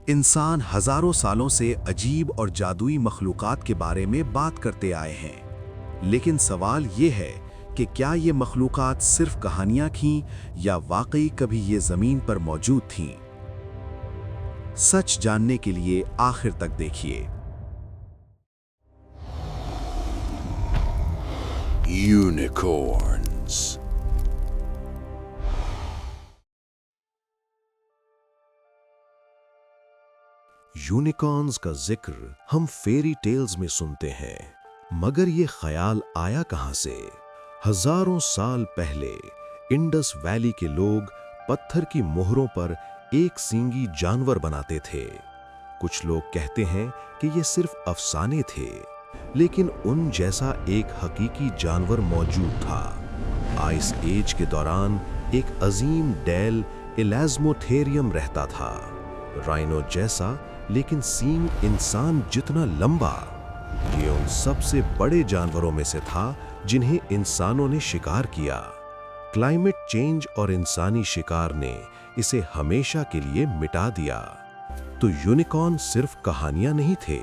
इंसान हजारों सालों से अजीब और जादुई मखलूकात के बारे में बात करते आए हैं, लेकिन सवाल ये है कि क्या ये मखलूकात सिर्फ कहानियां थीं या वाकई कभी ये ज़मीन पर मौजूद थीं? सच जानने के लिए आखिर तक देखिए। Unicorns. यूनिकॉर्न्स का जिक्र हम फेरी टेल्स में सुनते हैं, मगर ये ख्याल आया कहां से? हजारों साल पहले इंडस वैली के लोग पत्थर की मोहरों पर एक सींगी जानवर बनाते थे। कुछ लोग कहते हैं कि ये सिर्फ अफसाने थे, लेकिन उन जैसा एक हकीकी जानवर मौजूद था। आइस एज के दौरान एक अजीम डेल इलाज़्मोथेरियम रहता था, राइनो जैसा, लेकिन सींग इंसान जितना लंबा। ये उन सबसे बड़े जानवरों में से था जिन्हें इंसानों ने शिकार किया। क्लाइमेट चेंज और इंसानी शिकार ने इसे हमेशा के लिए मिटा दिया। तो यूनिकॉर्न सिर्फ कहानियां नहीं थे,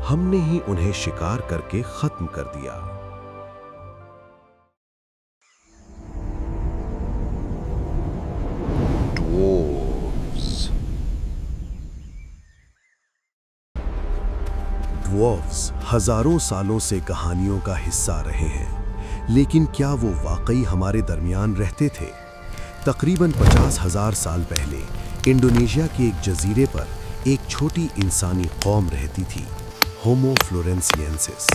हमने ही उन्हें शिकार करके खत्म कर दिया। ड्वार्फ्स हजारों सालों से कहानियों का हिस्सा रहे हैं, लेकिन क्या वो वाकई हमारे दरमियान रहते थे? तकरीबन 50,000 साल पहले इंडोनेशिया के एक जजीरे पर एक छोटी इंसानी कौम रहती थी, होमो फ्लोरेंसिएंसिस।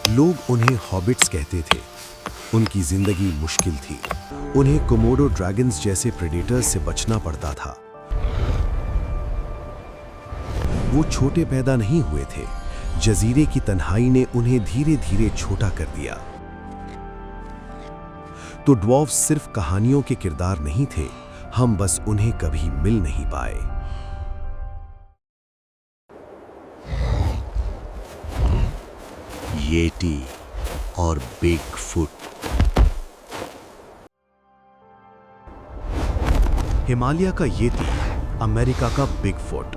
लोग उन्हें हॉबिट्स कहते थे। उनकी जिंदगी मुश्किल थी। उन्हें कोमोडो ड्रैगन्स जैसे प्रेडेटर्स से बचना पड़ता था। वो छोटे पैदा नहीं हुए थे, जजीरे की तन्हाई ने उन्हें धीरे धीरे छोटा कर दिया। तो ड्वार्फ्स सिर्फ कहानियों के किरदार नहीं थे, हम बस उन्हें कभी मिल नहीं पाए। येटी और बिगफुट। हिमालय का येती, अमेरिका का बिगफुट,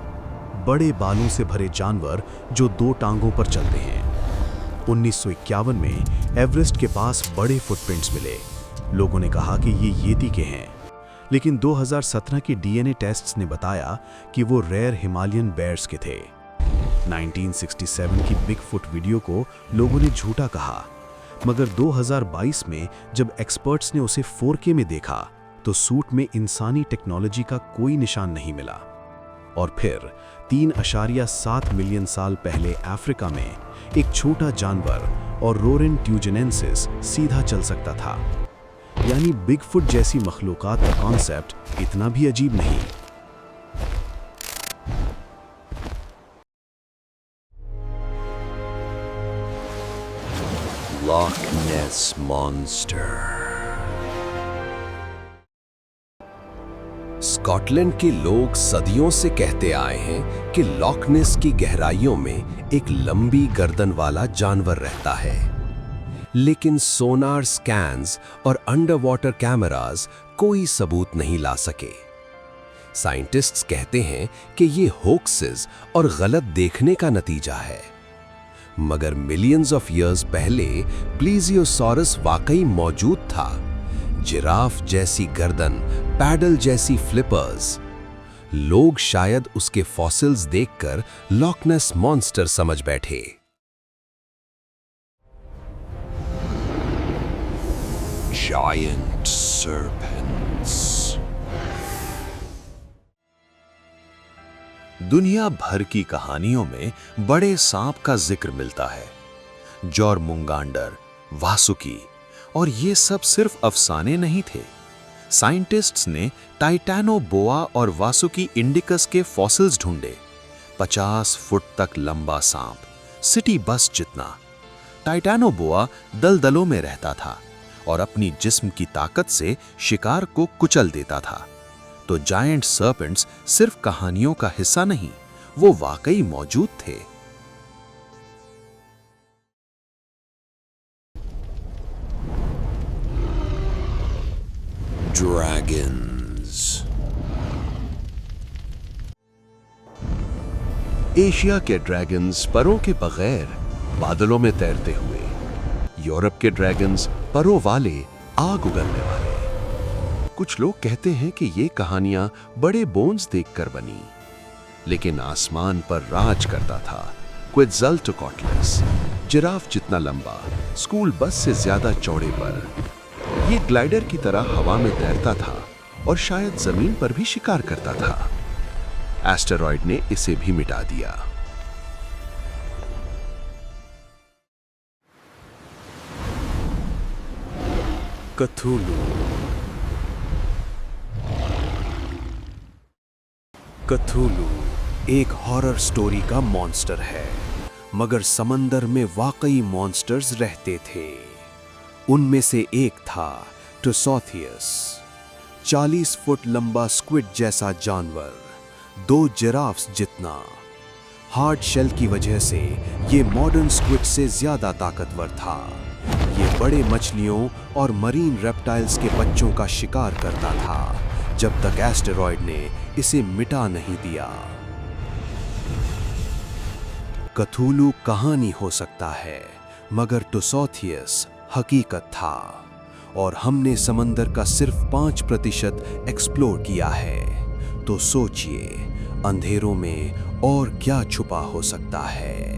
बड़े बालों से भरे जानवर जो 2 टांगों पर चलते हैं। 1951 में एवरेस्ट के पास बड़े फुटप्रिंट्स मिले। लोगों ने कहा कि ये येती के हैं, लेकिन 2017 की डीएनए टेस्ट्स ने बताया कि वो रेयर हिमालयन बेयर्स के थे। 1967 की बिगफुट वीडियो को लोगों ने झूठा कहा, मगर 2022 में जब एक्सपर्ट्स ने उसे 4K में देखा तो सूट में इंसानी टेक्नोलॉजी का कोई निशान नहीं मिला। और फिर 3.7 मिलियन साल पहले अफ्रीका में एक छोटा जानवर और रोरेन ट्यूजेनेंसिस सीधा चल सकता था। यानी बिगफुट जैसी मखलूकात का कॉन्सेप्ट इतना भी अजीब नहीं। Loch Ness Monster. स्कॉटलैंड के लोग सदियों से कहते आए हैं कि लॉक नेस की गहराइयों में एक लंबी गर्दन वाला जानवर रहता है, लेकिन सोनार स्कैन्स और अंडर वाटर कैमरास कोई सबूत नहीं ला सके। साइंटिस्ट्स कहते हैं कि ये होक्सेस और गलत देखने का नतीजा है, मगर मिलियंस ऑफ ईयर्स पहले प्लीजियोसॉरस वाकई मौजूद था। जिराफ जैसी गर्दन, पैडल जैसी फ्लिपर्स। लोग शायद उसके फॉसिल्स देखकर लॉक नेस मॉन्स्टर समझ बैठे। Giant serpents. दुनिया भर की कहानियों में बड़े सांप का जिक्र मिलता है। जॉरमुंगांडर, वासुकी, और ये सब सिर्फ अफसाने नहीं थे। साइंटिस्ट्स ने टाइटैनोबोआ और वासुकी इंडिकस के फॉसिल्स ढूंढे। 50 फुट तक लंबा सांप, सिटी बस जितना। टाइटैनोबोआ दलदलों में रहता था और अपनी जिस्म की ताकत से शिकार को कुचल देता था। तो जायंट सर्पेंट्स सिर्फ कहानियों का हिस्सा नहीं, वो वाकई मौजूद थे। Dragons. एशिया के ड्रैगन्स परों के बगैर बादलों में तैरते हुए, यूरोप के ड्रैगन्स परों वाले आग उगलने वाले। कुछ लोग कहते हैं कि ये कहानियां बड़े बोन्स देखकर बनी, लेकिन आसमान पर राज करता था क्विट्ज़ल्टोकॉटलिस, जिराफ जितना लंबा, स्कूल बस से ज्यादा चौड़े पर। ये ग्लाइडर की तरह हवा में तैरता था और शायद जमीन पर भी शिकार करता था। एस्टेरॉयड ने इसे भी मिटा दिया। कथूलू। कथूलू एक हॉरर स्टोरी का मॉन्स्टर है, मगर समंदर में वाकई मॉन्स्टर्स रहते थे। उनमें से एक था टुसोथियस, 40 फुट लंबा स्क्विड जैसा जानवर, 2 जिराफ्स जितना। हार्ड शेल की वजह से ये मॉडर्न स्क्विड से ज्यादा ताकतवर था। ये बड़े मछलियों और मरीन रेप्टाइल्स के बच्चों का शिकार करता था, जब तक एस्टेरॉयड ने इसे मिटा नहीं दिया। कथूलू कहानी हो सकता है, मगर टुसोथियस हकीकत था, और हमने समंदर का सिर्फ 5% एक्सप्लोर किया है। तो सोचिए, अंधेरों में और क्या छुपा हो सकता है।